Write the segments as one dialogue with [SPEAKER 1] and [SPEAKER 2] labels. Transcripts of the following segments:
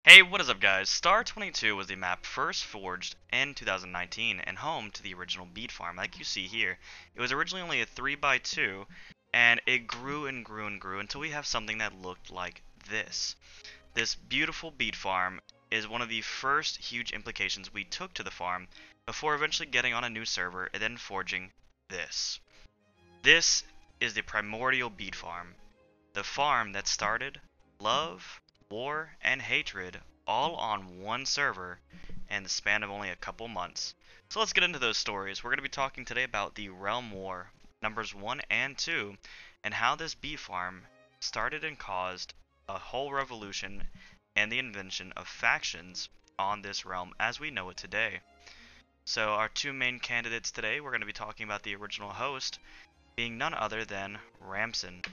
[SPEAKER 1] Hey, what is up guys? Star 22 was the map first forged in 2019 and home to the original Beet farm like you see here. It was originally only a 3x2 and it grew and grew and grew until we have something that looked like this. This beautiful Beet farm is one of the first huge implications we took to the farm before eventually getting on a new server and then forging this. This is the Primordial Beet farm. The farm that started love, war, and hatred all on one server in the span of only a couple months. So let's get into those stories. We're going to be talking today about the Realm War, numbers 1 and 2, and how this Beet farm started and caused a whole revolution and the invention of factions on this realm as we know it today. So our two main candidates today, we're going to be talking about the original host, being none other than Ramson.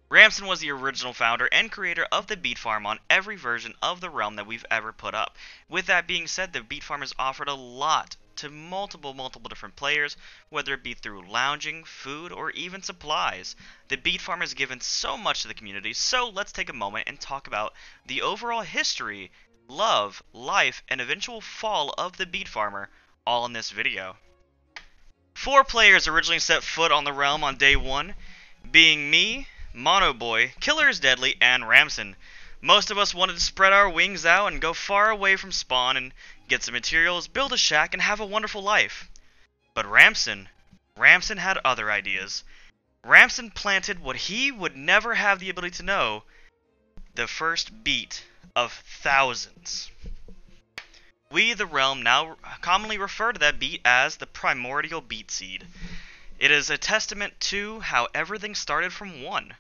[SPEAKER 1] Ramson was the original founder and creator of the Beet farm on every version of the realm that we've ever put up. With that being said, the Beet farm has offered a lot to multiple different players, whether it be through lounging, food, or even supplies. The Beet farm has given so much to the community, so let's take a moment and talk about the overall history, love, life, and eventual fall of the Beet farmer, all in this video. 4 players originally set foot on the realm on day 1, being me, Mono Boy, Killer is Deadly, and Ramson. Most of us wanted to spread our wings out and go far away from spawn and get some materials, build a shack, and have a wonderful life. But Ramson had other ideas. Ramson planted what he would never have the ability to know, the first beet of thousands. We, the realm, now commonly refer to that beet as the Primordial Beet seed. It is a testament to how everything started from 1.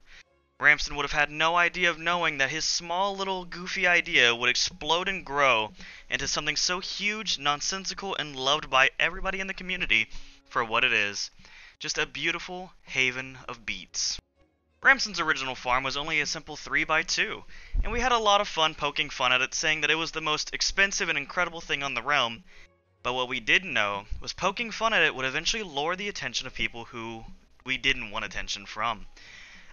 [SPEAKER 1] Ramson would have had no idea of knowing that his small little goofy idea would explode and grow into something so huge, nonsensical, and loved by everybody in the community for what it is. Just a beautiful haven of beets. Ramson's original farm was only a simple 3x2, and we had a lot of fun poking fun at it, saying that it was the most expensive and incredible thing on the realm. But what we didn't know was poking fun at it would eventually lure the attention of people who we didn't want attention from.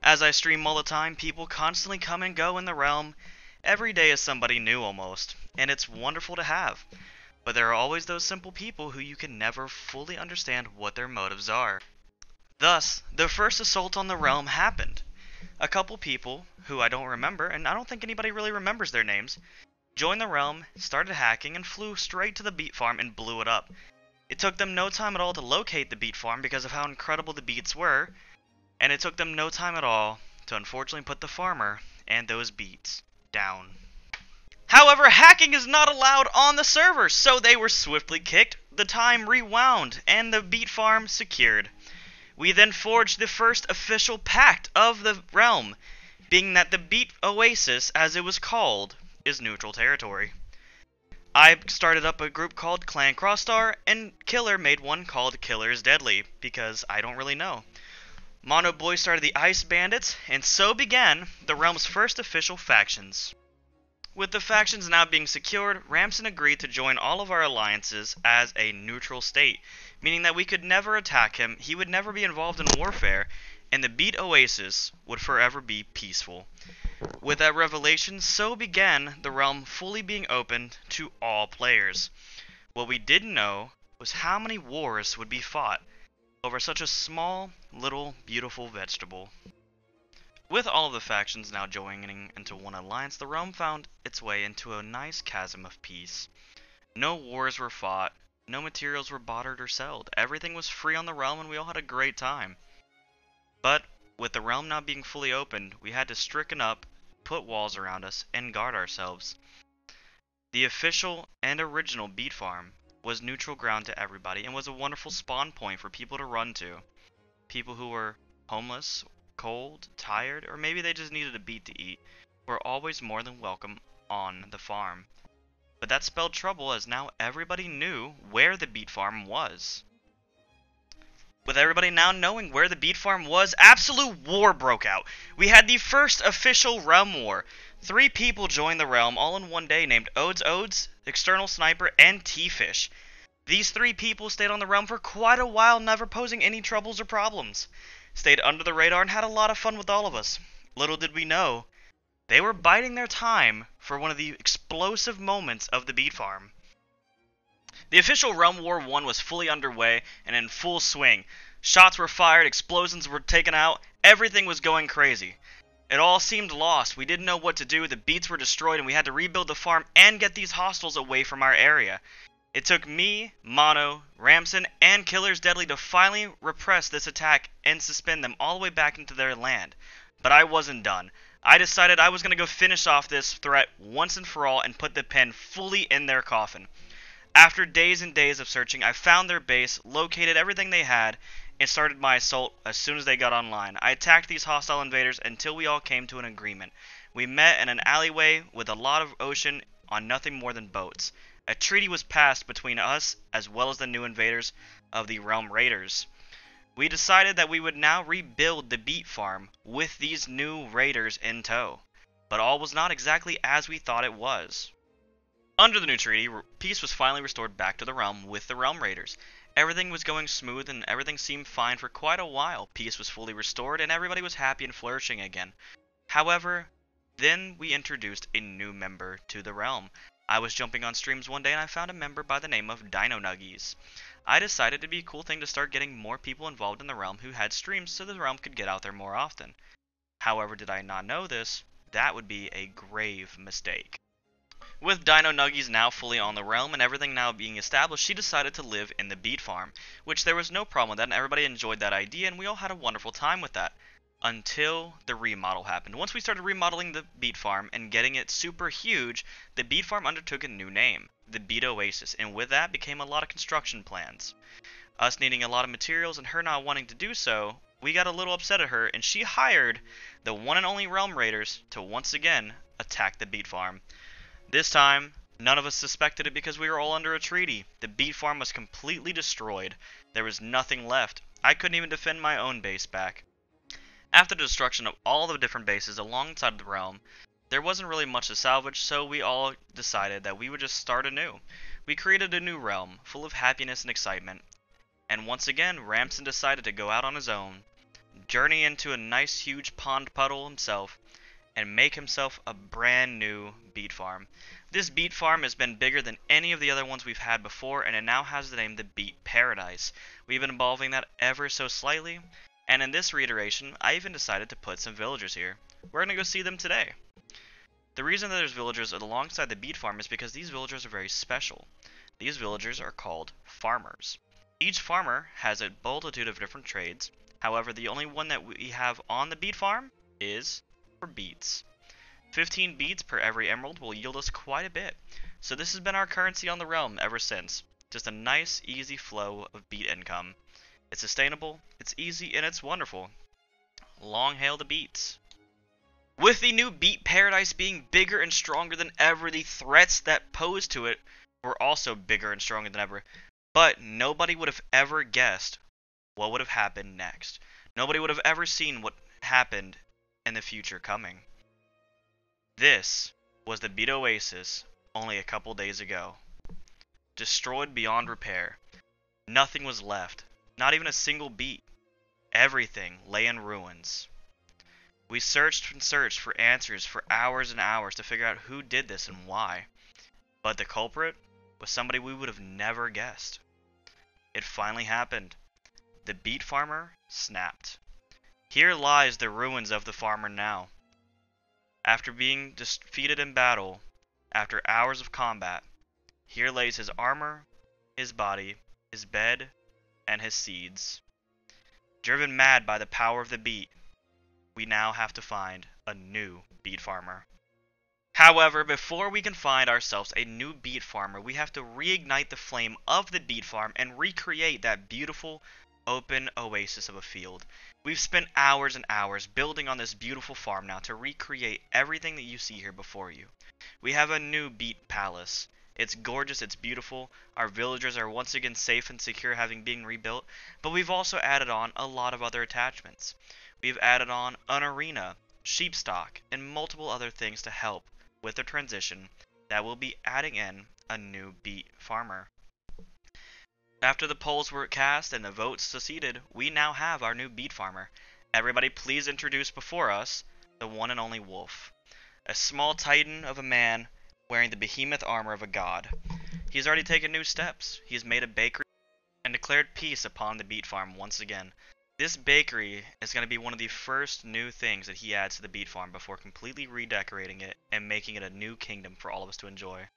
[SPEAKER 1] As I stream all the time, people constantly come and go in the realm. Every day is somebody new almost, and it's wonderful to have. But there are always those simple people who you can never fully understand what their motives are. Thus, the first assault on the realm happened. A couple people, who I don't remember, and I don't think anybody really remembers their names, joined the realm, started hacking, and flew straight to the Beet farm and blew it up. It took them no time at all to locate the Beet farm because of how incredible the beets were, and it took them no time at all to unfortunately put the farmer and those beets down. However, hacking is not allowed on the server, so they were swiftly kicked, the time rewound, and the Beet farm secured. We then forged the first official pact of the realm, being that the Beet Oasis, as it was called, is neutral territory. I started up a group called Clan Crossstar, and Killer made one called Killer is Deadly, because I don't really know. Mono Boy started the Ice Bandits, and so began the realm's first official factions. With the factions now being secured, Ramson agreed to join all of our alliances as a neutral state, meaning that we could never attack him, he would never be involved in warfare, and the Beet Oasis would forever be peaceful. With that revelation, so began the realm fully being opened to all players. What we didn't know was how many wars would be fought over such a small, little, beautiful vegetable. With all of the factions now joining into one alliance, the realm found its way into a nice chasm of peace. No wars were fought, no materials were bartered or sold, everything was free on the realm and we all had a great time. But with the realm now being fully opened, we had to stricken up, put walls around us, and guard ourselves. The official and original Beet farm was neutral ground to everybody and was a wonderful spawn point for people to run to. People who were homeless, cold, tired, or maybe they just needed a beet to eat were always more than welcome on the farm. But that spelled trouble as now everybody knew where the Beet farm was. With everybody now knowing where the Beet farm was, absolute war broke out. We had the first official realm war. 3 people joined the realm all in one day named Odes, External Sniper, and T-Fish. These 3 people stayed on the realm for quite a while, never posing any troubles or problems. Stayed under the radar and had a lot of fun with all of us. Little did we know They were biding their time for one of the explosive moments of the Beet Farm. The official Realm War 1 was fully underway and in full swing. Shots were fired, explosions were taken out, everything was going crazy. It all seemed lost, we didn't know what to do, the beets were destroyed and we had to rebuild the farm and get these hostiles away from our area. It took me, Mono, Ramson, and Killers Deadly to finally repress this attack and suspend them all the way back into their land. But I wasn't done. I decided I was going to go finish off this threat once and for all and put the pin fully in their coffin. After days and days of searching, I found their base, located everything they had, and started my assault as soon as they got online. I attacked these hostile invaders until we all came to an agreement. We met in an alleyway with a lot of ocean on nothing more than boats. A treaty was passed between us as well as the new invaders of the Realm Raiders. We decided that we would now rebuild the Beet Farm with these new raiders in tow. But all was not exactly as we thought it was. Under the new treaty, peace was finally restored back to the realm with the Realm Raiders. Everything was going smooth and everything seemed fine for quite a while. Peace was fully restored and everybody was happy and flourishing again. However, then we introduced a new member to the realm. I was jumping on streams one day and I found a member by the name of Dino Nuggies. I decided it'd be a cool thing to start getting more people involved in the realm who had streams so the realm could get out there more often. However, did I not know this? That would be a grave mistake. With Dino Nuggies now fully on the realm and everything now being established, she decided to live in the Beet Farm, which there was no problem with that and everybody enjoyed that idea and we all had a wonderful time with that. Until the remodel happened. Once we started remodeling the Beet Farm and getting it super huge, the Beet Farm undertook a new name, the Beet Oasis, and with that became a lot of construction plans. Us needing a lot of materials and her not wanting to do so, we got a little upset at her and she hired the one and only Realm Raiders to once again attack the Beet Farm. This time, none of us suspected it because we were all under a treaty. The Beet Farm was completely destroyed. There was nothing left. I couldn't even defend my own base back. After the destruction of all the different bases alongside the realm, there wasn't really much to salvage, so we all decided that we would just start anew. We created a new realm, full of happiness and excitement. And once again, Ramson decided to go out on his own, journey into a nice huge pond puddle himself, and make himself a brand new Beet Farm. This Beet Farm has been bigger than any of the other ones we've had before, and it now has the name the Beet Paradise. We've been evolving that ever so slightly, and in this reiteration, I even decided to put some villagers here. We're going to go see them today. The reason that there's villagers alongside the Beet Farm is because these villagers are very special. These villagers are called farmers. Each farmer has a multitude of different trades. However, the only one that we have on the Beet Farm is for beets. 15 beets per every emerald will yield us quite a bit. So this has been our currency on the realm ever since. Just a nice, easy flow of beet income. It's sustainable, it's easy, and it's wonderful. Long hail the beets. With the new Beet Paradise being bigger and stronger than ever, the threats that pose to it were also bigger and stronger than ever. But nobody would have ever guessed what would have happened next. Nobody would have ever seen what happened in the future coming. This was the Beet Oasis only a couple days ago. Destroyed beyond repair. Nothing was left. Not even a single beet. Everything lay in ruins. We searched and searched for answers for hours and hours to figure out who did this and why. But the culprit was somebody we would have never guessed. It finally happened. The beet farmer snapped. Here lies the ruins of the farmer now. After being defeated in battle, after hours of combat, here lays his armor, his body, his bed, and his seeds. Driven mad by the power of the beet, we now have to find a new beet farmer. However, before we can find ourselves a new beet farmer, we have to reignite the flame of the beet farm and recreate that beautiful open oasis of a field. We've spent hours and hours building on this beautiful farm now to recreate everything that you see here before you. We have a new beet palace. It's gorgeous, it's beautiful, our villagers are once again safe and secure having been rebuilt, but we've also added on a lot of other attachments. We've added on an arena, sheep stock, and multiple other things to help with the transition that will be adding in a new beet farmer. After the polls were cast and the votes seceded, we now have our new beet farmer. Everybody please introduce before us the one and only Wolf. A small titan of a man wearing the behemoth armor of a god. He has already taken new steps. He has made a bakery and declared peace upon the beet farm once again. This bakery is going to be one of the first new things that he adds to the beet farm before completely redecorating it and making it a new kingdom for all of us to enjoy.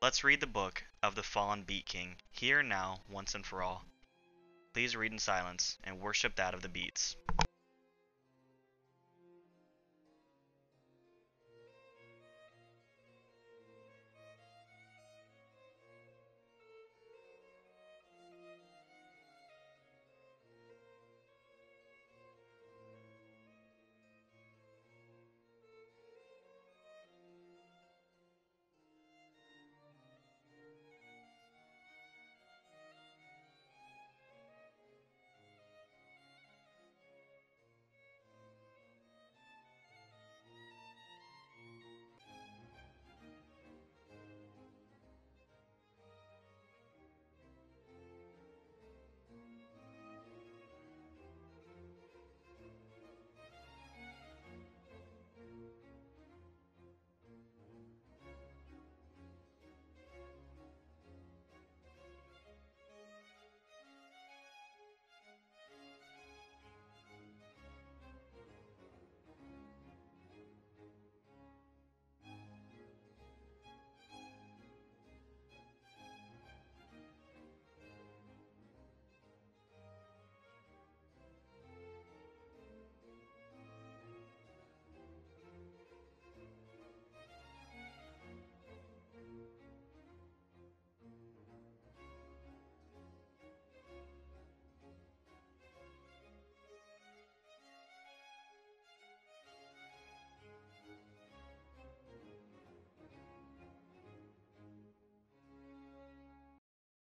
[SPEAKER 1] Let's read the book of the fallen Beet King, here and now, once and for all. Please read in silence and worship that of the beets.